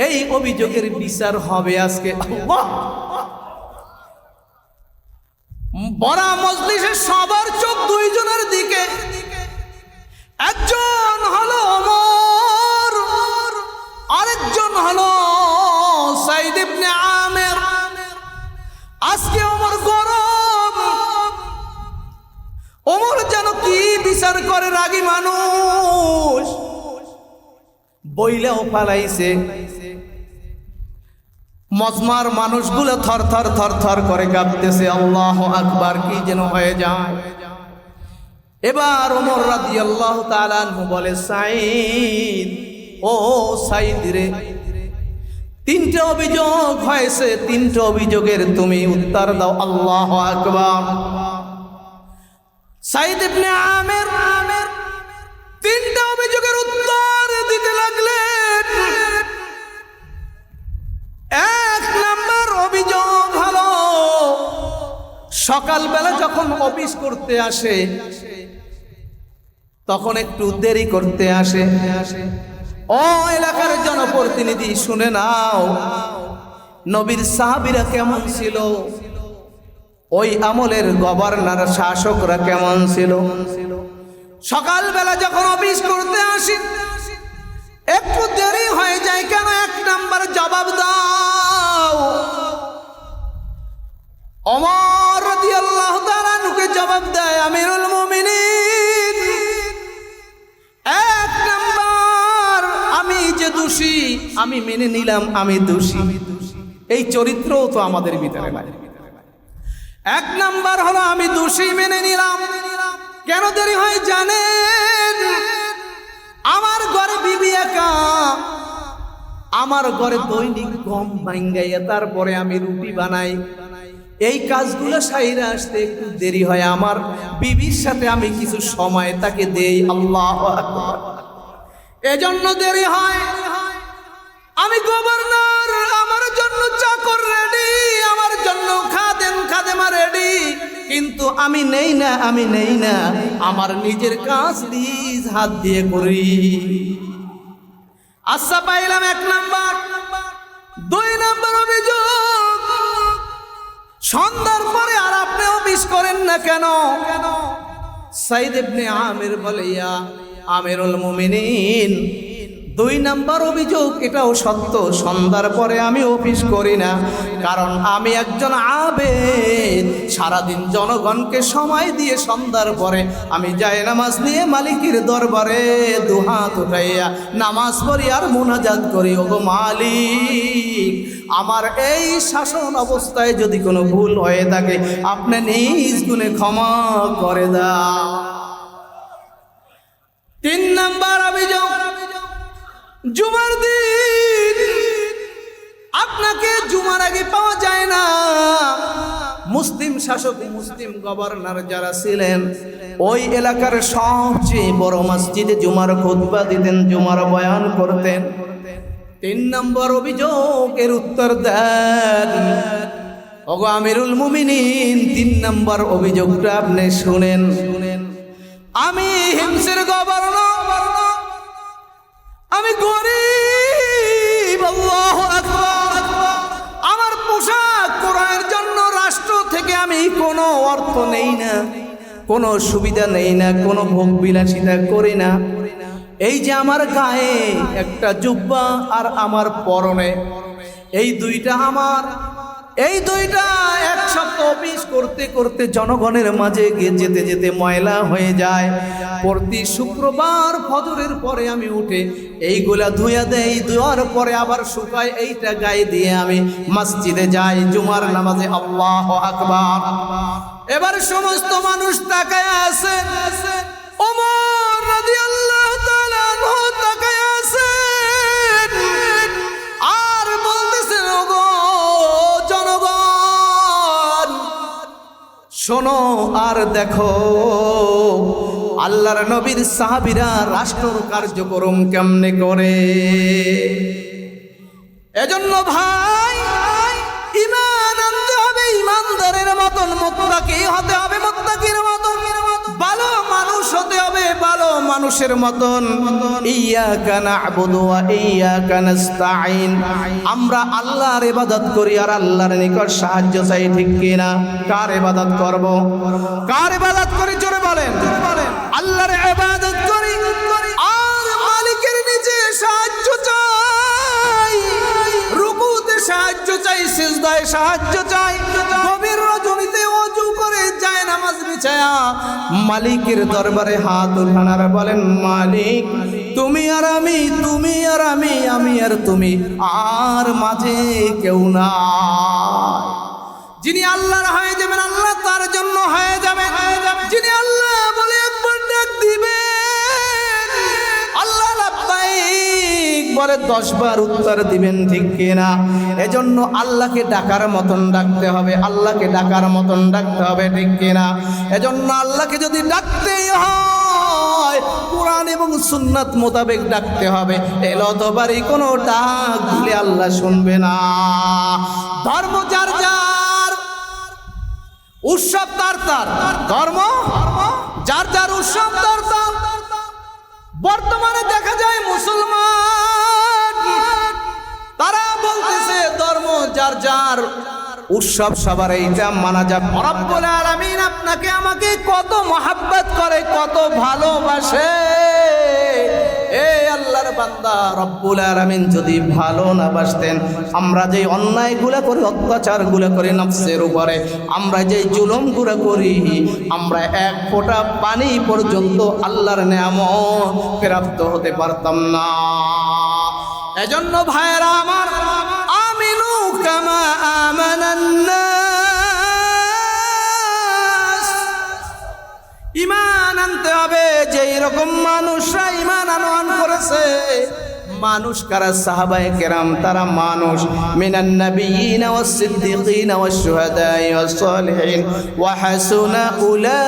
এই অভিযোগের বিচার হবে আজকে। আল্লাহ! বড়া মজলিসের সবার চোখ দুইজনের দিকে। একজন হলো ওমর, আরেকজন হলো সাইদ ইবনে আমের। আজকে ওমর গরম, ওমর যেন কি বিচার করে, রাগী মানুষ। বইলেও পালাইছে। মজমার মানুষগুলো থর থর থর থর করে কাঁপতেছে। আল্লাহু আকবার, কি যেন হয়ে যায়। এবার ওমর রাদিয়াল্লাহু তাআলা আনহু বলে, সাইদ, ও সাইদ রে, তিনটা অভিযোগ হয়েছে, তিনটা অভিযোগের তুমি উত্তর দাও। আল্লাহু আকবার। সাইদ ইবনে আমের তিনটা অভিযোগের উত্তর দিতে লাগলেন। এক নম্বর অভিযোগ হলো, সকালবেলা যখন অফিস করতে আসে তখন একটু দেরি করতে আসে। ও এলাকার জনপ্রতিনিধি, শুনে নাও, নবীর সাহাবীরা কেমন ছিল, ওই আমলের গভর্নর শাসকরা কেমন ছিল। সকালবেলা যখন অফিস করতে আসি একটু দেরি হয়ে যায় কেন? এক নাম্বার জবাব দাও। ওমর রাদিয়াল্লাহু তাআলা আনহুকে জবাব দেয়, আমিরুল মুমিনিন, এক নাম্বার, আমি যে দোষী, আমি মেনে নিলাম আমি দোষী। এই চরিত্রও তো আমাদের ভিতরে নাই। এক নাম্বার হলো আমি দোষী, মেনে নিলাম। কেন দেরি হয় জানেন? আমার ঘরে বিবি একা, আমার ঘরে দৈনিক গম ভাঙ্গাইয়া তারপরে আমি রুটি বানাই। এই কাজগুলো সাইরা আসতে একটু দেরি হয়। আমার বিবির সাথে আমি কিছু সময় তাকে দেই। আল্লাহু আকবার। এজন্য দেরি হয়। আমি গভর্নর, আমার জন্য চাকর রেডি, আমার জন্য খাদেমা রেডি, কিন্তু আমি নেই না, আমি নেই না, আমার নিজের কাজ নিজ হাত দিয়ে করি। আচ্ছা, পাইলাম এক নাম্বার। দুই নাম্বার অভিযোগ, সন্ধ্যার পরে আর আপনি অফিস করেন না কেন? সাইদ ইবনে আমের বলে, ইয়া আমিরুল মুমিনিন, দুই নাম্বার অভিযোগ এটাও সত্য, সন্ধ্যার পরে আমি অফিস করি না, কারণ আমি একজন আবেদ। সারাদিন জনগণকে সময় দিয়ে সন্ধ্যার পরে আমি যাই নামাজ নিয়ে মালিকের দরবারে দুহাত উঠাইয়া নামাজ পড়ি আর মুনাজাত করি, ওগো মালিক, আমার এই শাসন অবস্থায় যদি কোনো ভুল হয়ে থাকে আপনি নিজ গুণে ক্ষমা করে দাও। তিন নাম্বার অভিযোগ, জুমার দিন আপনাকে জুমার আগে পাওয়া যায় না। মুসলিম শাসক, মুসলিম গভর্নর যারা ছিলেন, ওই এলাকার সবচেয়ে বড় মসজিদে জুমার খুতবা দিতেন, জুমার বয়ান করতেন। তিন নম্বর অভিযোগের উত্তর দেন। ওগো আমিরুল মুমিনিন, তিন নম্বর অভিযোগটা আপনি শুনেন। আমি হিমসের গভর্নর, আমি গরিব, আল্লাহু আকবার। আমার পোশাক ক্রয়ের জন্য রাষ্ট্র থেকে আমি কোনো অর্থ নেই না, কোনো সুবিধা নেই না, কোনো ভোগ বিলাসিতা করি না। এই যে আমার গায়ে একটা জুব্বা আর আমার পরনে এই দুইটা এক সপ্তাহ অফিস করতে করতে জনগণের মাঝে গিয়ে যেতে যেতে ময়লা হয়ে যায়। প্রতি শুক্রবার ফজরের পরে আমি উঠে এইগুলা ধুইয়া দেই, ধোয়ার পরে আবার শুকাই, এইটা গায়ে দিয়ে আমি মসজিদে যাই জুমার নামাজে। আল্লাহু আকবার। এবার সমস্ত মানুষ তাকায় আছে, ওমর রাদিয়াল্লাহু তাআলা আনহু তাকায় আছে আর বলতেছে, ওগো জনগণ শোনো আর দেখো আল্লাহর নবীর সাহাবীরা রাষ্ট্র কার্যক্রম কেমনে করে। এজন্য ভাই ঈমান আনতে হবে, ঈমানদারের মতন মুত্তাকি হতে হবে, মুত্তাকির মতন ভালো মানুষ হতে হবে, ভালো মানুষের মতন। ইয়্যাকা না'বুদু ওয়া ইয়্যাকা নাস্তাঈন। আমরা আল্লাহর ইবাদত করি আর আল্লাহর নিকট সাহায্য চাই, ঠিক কিনা? কার ইবাদত করব? কার ইবাদত করি? জোরে বলেন। আল্লাহর ইবাদত করি আর মালিকের নিচে সাহায্য চাই, রুকুতে সাহায্য চাই, সিজদায় সাহায্য চাই, গভীর রজনীতে ওযু করে যায় নামাজ বিছায়া মালিকের দরবারে হাত উঠানার বলেন, মালিক তুমি আর আমি, তুমি আর আমি, আমি আর তুমি, আর মাঝে কেউ না। যিনি আল্লাহর হয়ে যাবেন আল্লাহ তার জন্য হয়ে যাবে, যিনি আল্লাহ বলে একবার ডাক দিবেন আল্লাহ লাব্বাইক বলে 10 বার উত্তর দিবেন, ঠিক কিনা? এজন্য আল্লাহকে ডাকার মতন ডাকতে হবে, আল্লাহকে ডাকার মতন ডাকতে হবে, ঠিক কিনা? এজন্য আল্লাহকে যদি ডাকতেই হয় কোরআন এবং সুন্নাত মোতাবেক ডাকতে হবে। এলতবারই কোনো ডাক দিলে আল্লাহ শুনবে না। ধর্ম যার যার, উৎসব তার তার, ধর্ম যার যার, উৎসব তার তার। বর্তমানে দেখা যায় মুসলমান তারা বলতেছে ধর্ম যার যার, উৎসব সবার, এইটা মানা যাবে। রব্বুল আলামিন আপনাকে আমাকে কত মহব্বত করে, কত ভালোবাসে। এই আল্লাহর বান্দা, রব্বুল আলামিন যদি ভালো না বাসতেন, আমরা যে অন্যায়গুলো করি, অত্যাচারগুলো করি নফসের উপরে, আমরা যে জুলুমগুলো করি, আমরা এক ফোঁটা পানি পর্যন্ত আল্লাহর নেয়ামত প্রাপ্ত হতে পারতাম না। এজন্য ভাইরা আমার, আমিনু কামা আমানান নাস, ঈমান আনতে হবে যেই রকম মানুষরা ঈমান আনয়ন করেছে। মানুষ কারা? সাহাবায়ে কেরাম, তারা মানুষ। মিনান নাবিয়িনা ওয়াস সিদ্দিকিনা ওয়াশ শুহাদাই ওয়াস সালিহিন ওয়া হাসুনা উলাইকা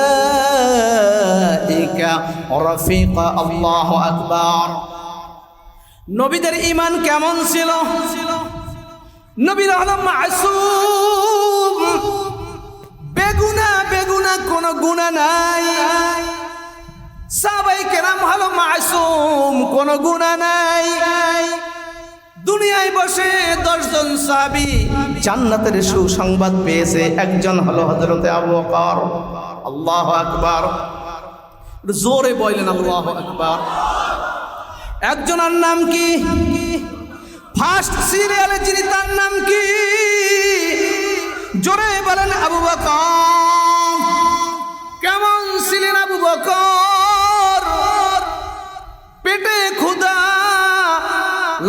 রাফিকা। আল্লাহু আকবার। নবীদের ঈমান কেমন ছিল? নবীরা হলো মাসুম, বেগুনা, কোনো গুনাহ নাই। সাহাবায়ে কেরাম হলো মাসুম, কোনো গুনাহ নাই। দুনিয়ায় বসে 10 জন সাহাবী জান্নাতের সুসংবাদ পেয়েছে, একজন হলো হযরতে আবু বকর। আল্লাহু আকবার। জোরে বলেন আল্লাহু আকবার। একজনের নাম কি? ফার্স্ট সিরিয়ালে যিনি, তার নাম কি? জোরে বলেন আবু বকর। কেমন ছিলেন আবু বকর? পেটে ক্ষুধা,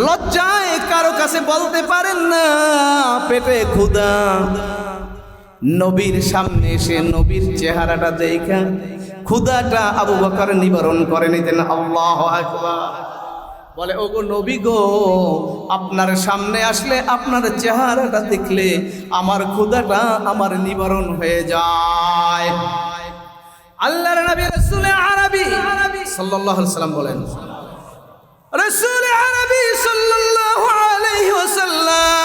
লজ্জায় কারো কাছে বলতে পারেন না, পেটে ক্ষুধা। নবীর সামনে এসে নবীর চেহারাটা দেখা ক্ষুধাটা আবু বকর নিবারণ করে নিতেন। আল্লাহু আকবার। বলে, ওগো নবী গো, আপনার সামনে আসলে, আপনার চেহারাটা দেখলে আমার ক্ষুধাটা আমার নিবারণ হয়ে যায়। আল্লাহর নবী রাসূল আরবি সাল্লাল্লাহু আলাইহি ওয়াসাল্লাম বলেন, রাসূল আরবি সাল্লাল্লাহু আলাইহি ওয়াসাল্লাম